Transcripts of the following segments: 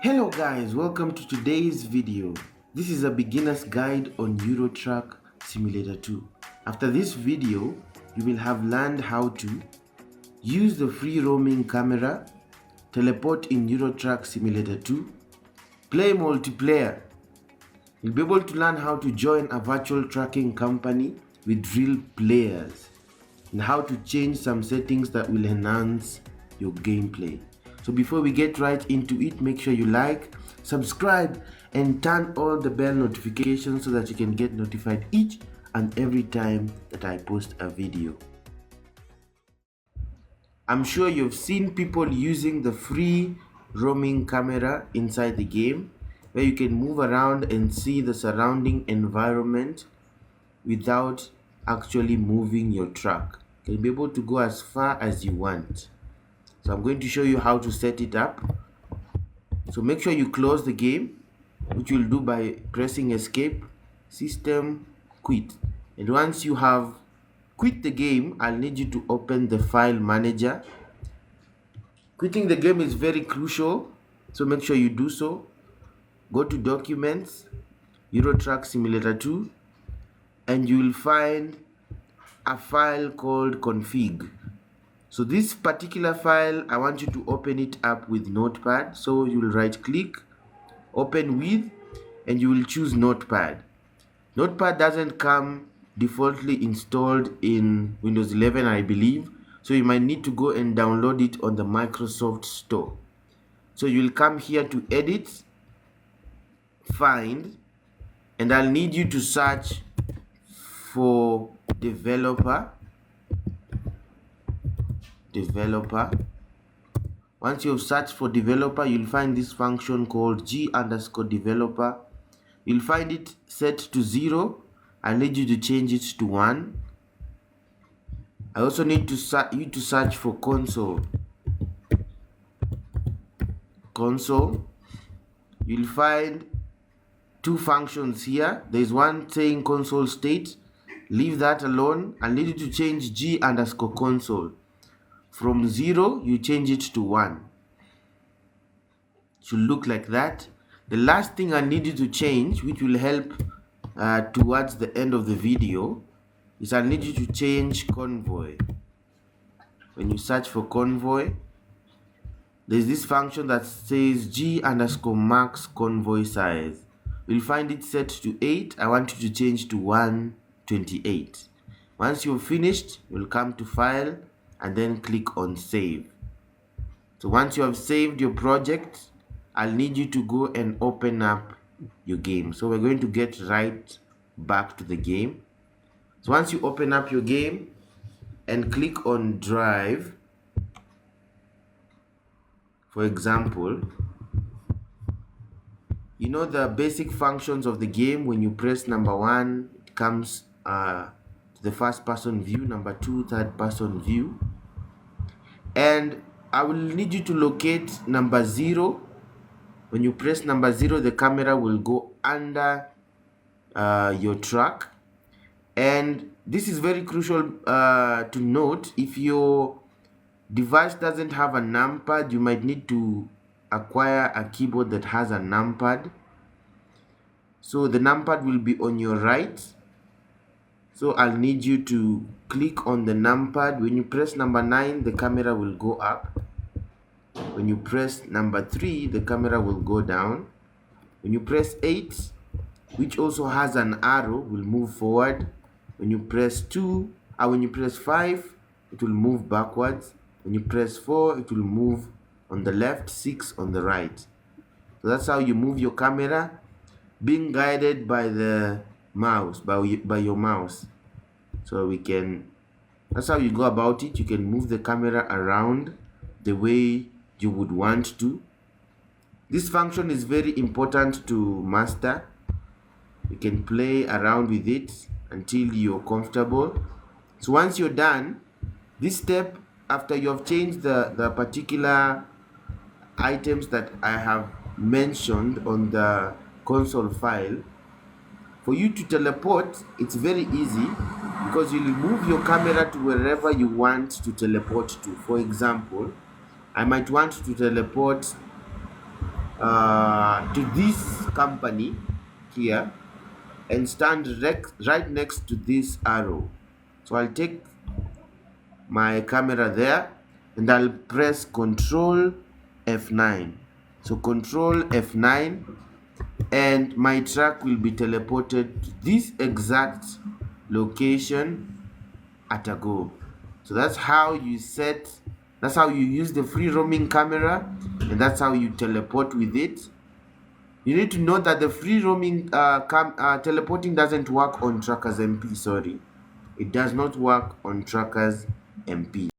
Hello guys, welcome to today's video. This is a beginner's guide on Eurotruck Simulator 2. After this video, you will have learned how to use the free roaming camera, teleport in Eurotruck Simulator 2, play multiplayer. You'll be able to learn how to join a virtual trucking company with real players and how to change some settings that will enhance your gameplay. So before we get right into it, make sure you like, subscribe, and turn on the bell notifications so that you can get notified each and every time that I post a video. I'm sure you've seen people using the free roaming camera inside the game, where you can move around and see the surrounding environment without actually moving your truck. You can be able to go as far as you want. So I'm going to show you how to set it up. So make sure you close the game, which you'll do by pressing escape, system, quit. And once you have quit the game, I'll need you to open the file manager. Quitting the game is very crucial, so make sure you do so. Go to documents, Eurotruck Simulator 2, and you will find a file called config. So this particular file, I want you to open it up with Notepad. So you will right click, open with, and you will choose Notepad. Notepad doesn't come defaultly installed in Windows 11, I believe. So you might need to go and download it on the Microsoft Store. So you will come here to edit, find, and I'll need you to search for developer. Once you've searched for developer, you'll find this function called g_developer. You'll find it set to 0. I need you to change it to 1. I also need you to search for console. You'll find two functions here. There's one saying console state. Leave that alone. I need you to change g_console. From 0, you change it to 1. It should look like that. The last thing I need you to change, which will help towards the end of the video, is I need you to change convoy. When you search for convoy, there's this function that says g_max convoy size. You'll find it set to 8. I want you to change to 128. Once you've finished, you'll come to file and then click on save. So once you have saved your project, I'll need you to go and open up your game. So we're going to get right back to the game. So once you open up your game and click on drive, for example, you know the basic functions of the game. When you press number 1, it comes to the first person view, number 2, third person view. And I will need you to locate number 0. When you press number 0, the camera will go under your truck. And this is very crucial to note. If your device doesn't have a numpad, you might need to acquire a keyboard that has a numpad. So the numpad will be on your right. So I'll need you to click on the numpad. When you press number 9, the camera will go up. When you press number 3, the camera will go down. When you press 8, which also has an arrow, will move forward. When you press 5, it will move backwards. When you press 4, it will move on the left, 6 on the right. So that's how you move your camera, being guided by the mouse, by your mouse. So that's how you go about it. You can move the camera around the way you would want to. This function is very important to master. You can play around with it until you're comfortable. So once you're done, this step, after you have changed the particular items that I have mentioned on the console file, for you to teleport, it's very easy because you'll move your camera to wherever you want to teleport to. For example, I might want to teleport to this company here and stand right next to this arrow. So I'll take my camera there and I'll press Control F9. So Control F9, and my truck will be teleported to this exact location at a go. So that's how you use the free roaming camera, and that's how you teleport with it. You need to know that the free roaming teleporting doesn't work on Truckers MP. Sorry, it does not work on Truckers MP.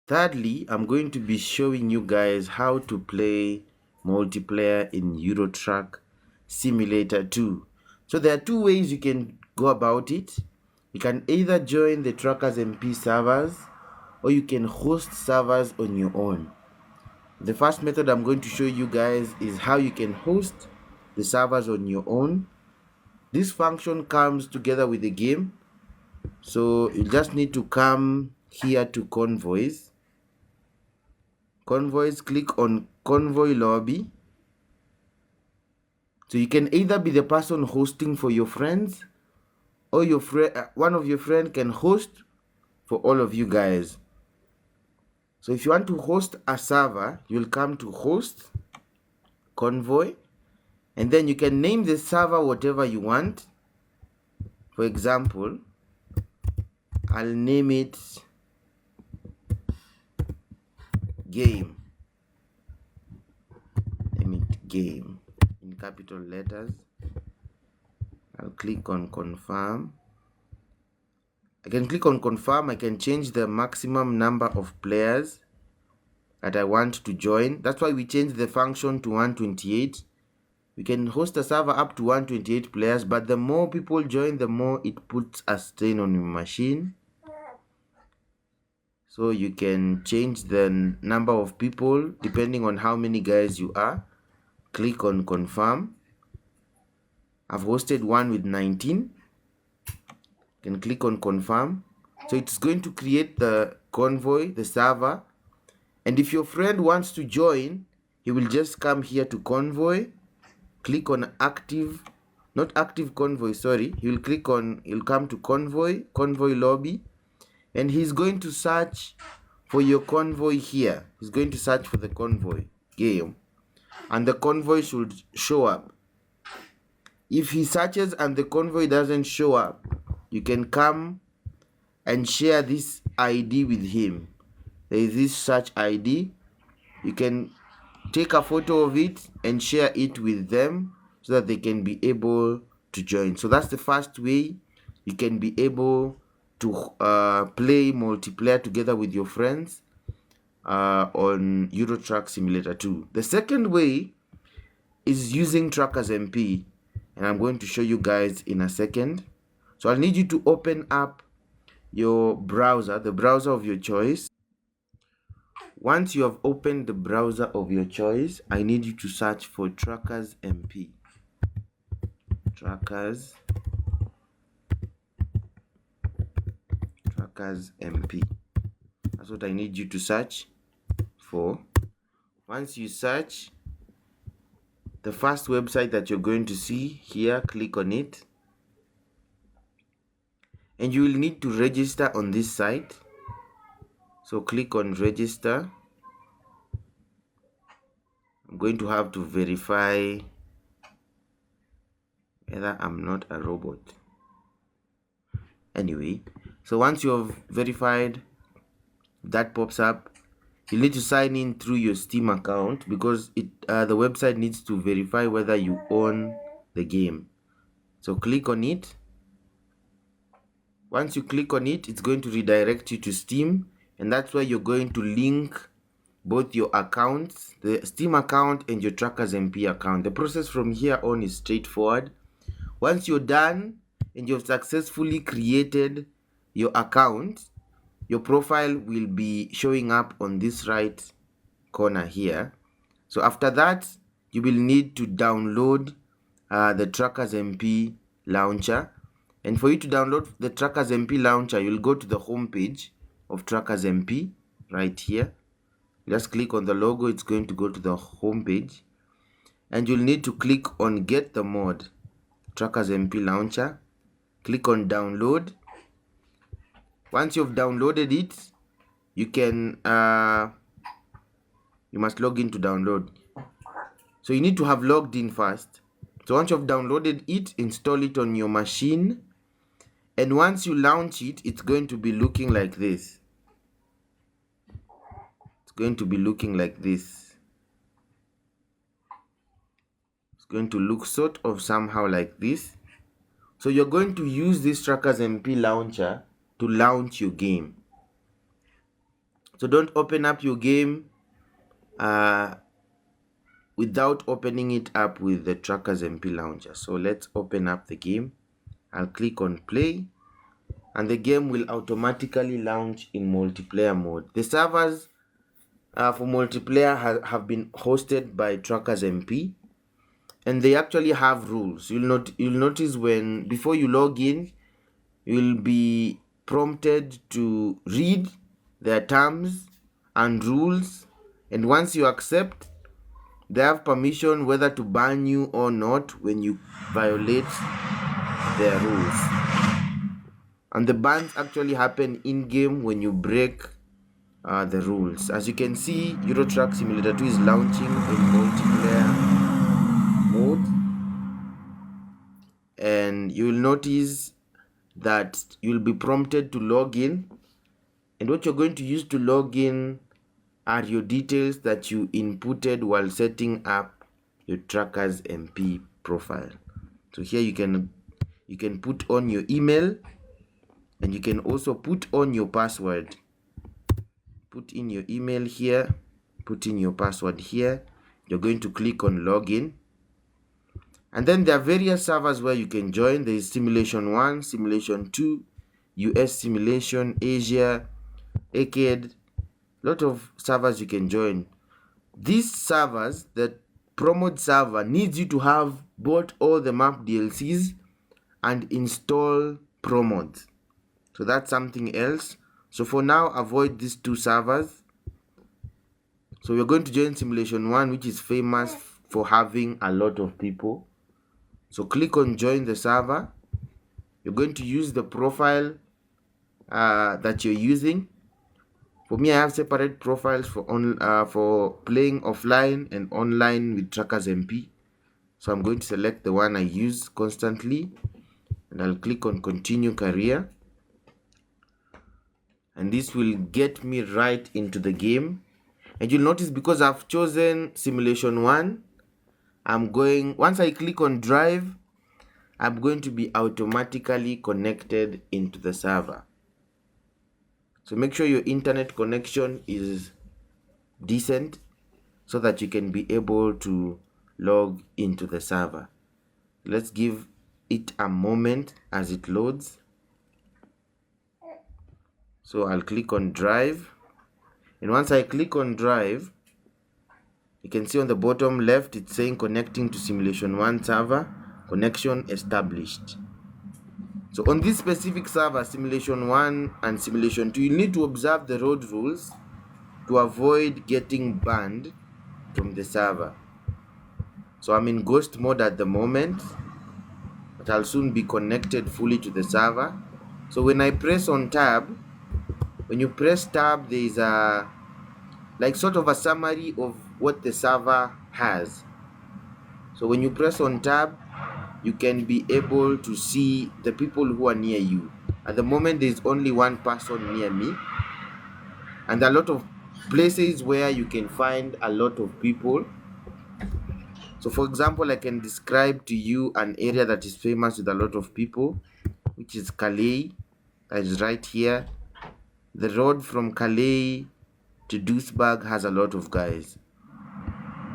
Thirdly, I'm going to be showing you guys how to play multiplayer in Eurotruck Simulator 2. So there are two ways you can go about it. You can either join the Truckers MP servers, or you can host servers on your own. The first method I'm going to show you guys is how you can host the servers on your own. This function comes together with the game. So you just need to come here to convoys. Click on convoy lobby. So you can either be the person hosting for your friends, or your one of your friends can host for all of you guys. So if you want to host a server, you'll come to host convoy, and then you can name the server whatever you want. For example, I'll name it game. Game in capital letters. I'll click on confirm. I can click on confirm. I can change the maximum number of players that I want to join. That's why we changed the function to 128. We can host a server up to 128 players, but the more people join, the more it puts a strain on your machine. So you can change the number of people depending on how many guys you are. Click on confirm. I've hosted one with 19. You can click on confirm. So it's going to create the convoy, the server. And if your friend wants to join, he will just come here to convoy, click on active, not active convoy, sorry. He'll come to convoy lobby, and he's going to search for your convoy here. He's going to search for the convoy game, and the convoy should show up. If he searches and the convoy doesn't show up, you can come and share this ID with him. There is this search ID. You can take a photo of it and share it with them so that they can be able to join. So that's the first way you can be able to play multiplayer together with your friends on Eurotruck Simulator 2. The second way is using Truckers MP, and I'm going to show you guys in a second. So I'll need you to open up your browser, the browser of your choice. Once you have opened the browser of your choice, I need you to search for Truckers MP. Truckers MP. That's what I need you to search for. Once you search, the first website that you're going to see here, click on it. And you will need to register on this site. So click on register. I'm going to have to verify whether I'm not a robot. Anyway, so once you have verified, that pops up. You need to sign in through your Steam account, because the website needs to verify whether you own the game. So click on it. Once you click on it, it's going to redirect you to Steam, and that's where you're going to link both your accounts, the Steam account and your Truckers MP account. The process from here on is straightforward. Once you're done and you've successfully created your account, your profile will be showing up on this right corner here. So after that, you will need to download the Truckers MP launcher. And for you to download the Truckers MP launcher, you'll go to the home page of Truckers MP right here. Just click on the logo. It's going to go to the home page. and you'll need to click on Get the Mod, Truckers MP Launcher. Click on Download. Once you've downloaded it, you can you must log in to download. So you need to have logged in first. So once you've downloaded it, install it on your machine, and once you launch it, it's going to be looking like this. It's going to be looking like this. It's going to look sort of somehow like this. So you're going to use this Truckers MP launcher to launch your game. So don't open up your game without opening it up with the Truckers MP launcher. So let's open up the game. I'll click on play, and the game will automatically launch in multiplayer mode. The servers for multiplayer have been hosted by Truckers MP, and they actually have rules. You'll notice when before you log in, you'll be prompted to read their terms and rules, and once you accept, they have permission whether to ban you or not when you violate their rules. And the bans actually happen in-game when you break the rules. As you can see, Eurotruck Simulator 2 is launching in multiplayer mode, and you'll notice that you'll be prompted to log in, and what you're going to use to log in are your details that you inputted while setting up your Truckers MP profile. So here you can put on your email, and you can also put on your password. Put in your email here, put in your password here. You're going to click on login, and then there are various servers where you can join. There is Simulation 1, Simulation 2, US Simulation, Asia, Arcade. Lot of servers you can join. These servers, the promote server needs you to have bought all the map DLCs and install promods. So that's something else. So for now, avoid these two servers. So we're going to join Simulation 1, which is famous for having a lot of people. So click on join the server. You're going to use the profile that you're using. For me, I have separate profiles for playing offline and online with Truckers MP. So I'm going to select the one I use constantly, and I'll click on continue career. And this will get me right into the game. And you'll notice because I've chosen Simulation 1, once I click on drive, I'm going to be automatically connected into the server. So make sure your internet connection is decent so that you can be able to log into the server. Let's give it a moment as it loads. So I'll click on drive, and once I click on drive, you can see on the bottom left it's saying connecting to Simulation 1 server, connection established. So on this specific server, Simulation 1 and Simulation 2, you need to observe the road rules to avoid getting banned from the server. So I'm in ghost mode at the moment, but I'll soon be connected fully to the server. So when I press on tab, when you press tab, there is a sort of a summary of what the server has. So when you press on tab, you can be able to see the people who are near you. At the moment, there's only one person near me, and there are a lot of places where you can find a lot of people. So for example, I can describe to you an area that is famous with a lot of people, which is Calais. That is right here. The road from Calais to Duisburg has a lot of guys.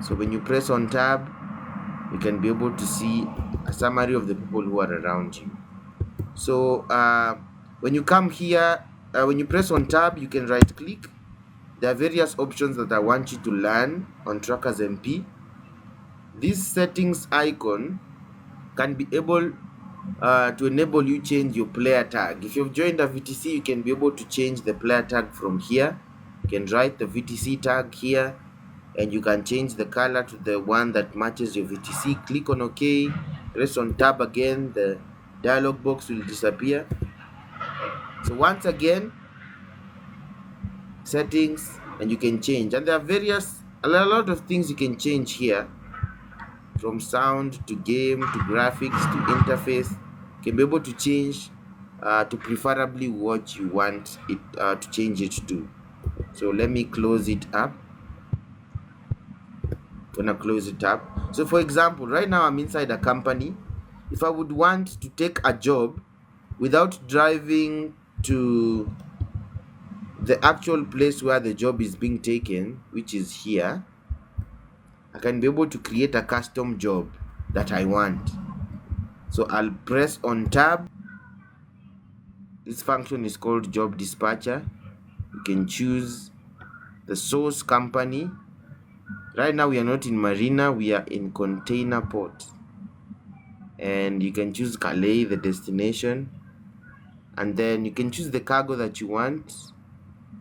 So when you press on tab, you can be able to see a summary of the people who are around you. So when you come here, when you press on tab, you can right click. There are various options that I want you to learn on Truckers MP. This settings icon can be able to enable you change your player tag. If you've joined a VTC, you can be able to change the player tag from here. You can write the VTC tag here, and you can change the color to the one that matches your VTC. Click on OK, press on tab again, the dialog box will disappear. So once again, settings, and you can change, and there are a lot of things you can change here, from sound to game to graphics to interface. You can be able to change to preferably what you want it to change it to. So let me close it up. Gonna close it up. So for example, right now I'm inside a company. If I would want to take a job without driving to the actual place where the job is being taken, which is here, I can be able to create a custom job that I want. So I'll press on tab. This function is called job dispatcher. You can choose the source company. Right now we are not in marina, we are in container port. And you can choose Calais, the destination, and then you can choose the cargo that you want,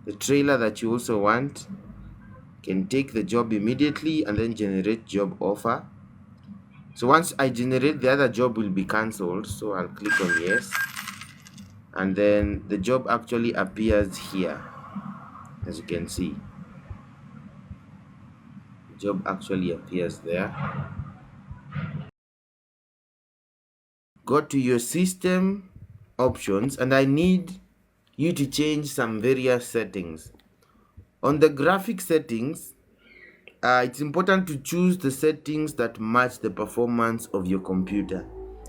the trailer that you also want. You can take the job immediately and then generate job offer. So once I generate, the other job will be cancelled, so I'll click on yes, and then the job actually appears here. As you can see, the job actually appears there. Go to your system options, and I need you to change some various settings. On the graphic settings, it's important to choose the settings that match the performance of your computer.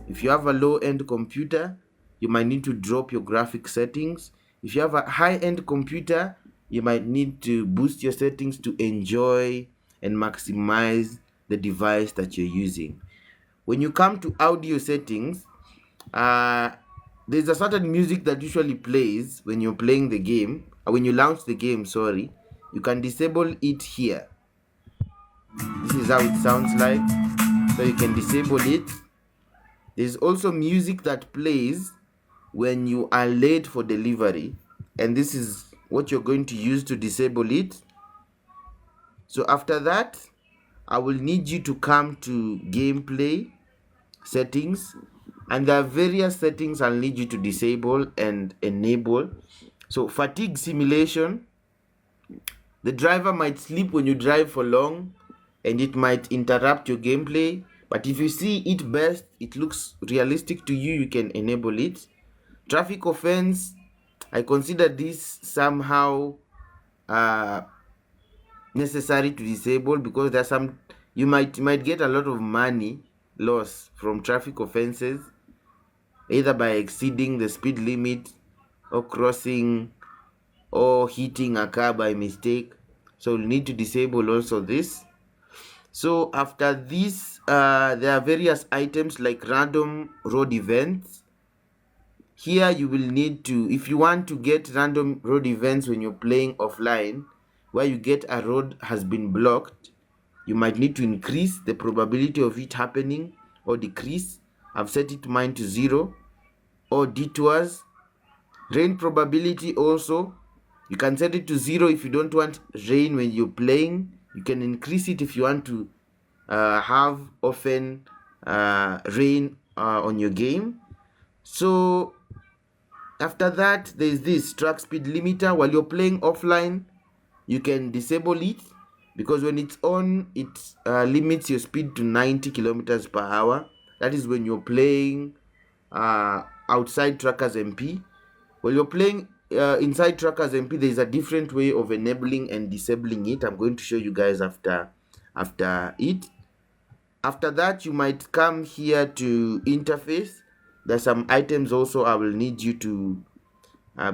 If you have a low-end computer, you might need to drop your graphic settings. If you have a high-end computer, you might need to boost your settings to enjoy and maximize the device that you're using. When you come to audio settings, there's a certain music that usually plays when you're playing the game, or when you launch the game, sorry. You can disable it here. This is how it sounds like, so you can disable it. There's also music that plays when you are late for delivery, and this is what you're going to use to disable it. So after that, I will need you to come to gameplay settings, and there are various settings I'll need you to disable and enable. So fatigue simulation, the driver might sleep when you drive for long, and it might interrupt your gameplay, but if you see it best, it looks realistic to you, you can enable it. Traffic offense, I consider this somehow necessary to disable, because there's some, you might get a lot of money loss from traffic offenses, either by exceeding the speed limit or crossing or hitting a car by mistake. So you need to disable also this. So after this, there are various items like random road events. Here you will need to, if you want to get random road events when you're playing offline, where you get a road has been blocked, you might need to increase the probability of it happening or decrease. I've set it mine to 0. Or detours, rain probability also, you can set it to 0 if you don't want rain when you're playing. You can increase it if you want to have often rain on your game. So after that, there's this track speed limiter. While you're playing offline, you can disable it, because when it's on, it limits your speed to 90 kilometers per hour. That is when you're playing outside Trackers MP. While you're playing inside Trackers MP, there is a different way of enabling and disabling it. I'm going to show you guys after it. After that, you might come here to interface. There's some items also I will need you to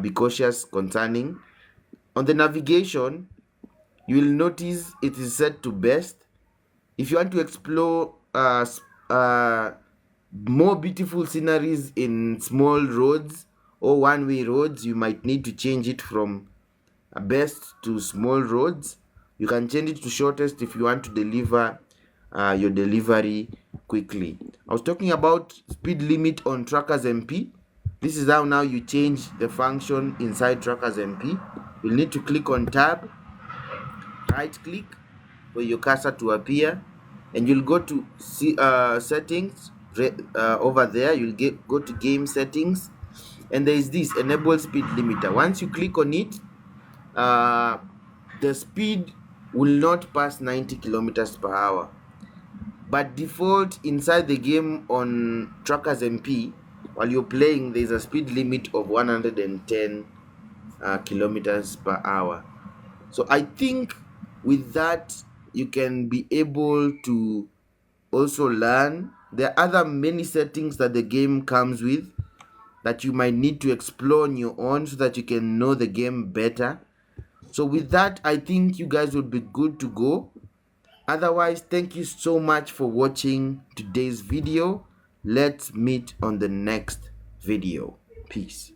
be cautious concerning. On the navigation, you will notice it is set to best. If you want to explore more beautiful sceneries in small roads or one-way roads, you might need to change it from best to small roads. You can change it to shortest if you want to deliver your delivery quickly. I was talking about speed limit on Trackers MP. This is how now you change the function inside Trackers MP. You'll need to click on tab, right click, for your cursor to appear, and you'll go to see settings over there. You'll go to game settings, and there is this enable speed limiter. Once you click on it, the speed will not pass 90 kilometers per hour. But default inside the game on Truckers MP, while you're playing, there's a speed limit of 110 kilometers per hour. So I think with that, you can be able to also learn. There are other many settings that the game comes with that you might need to explore on your own so that you can know the game better. So with that, I think you guys would be good to go. Otherwise, thank you so much for watching today's video. Let's meet on the next video. Peace.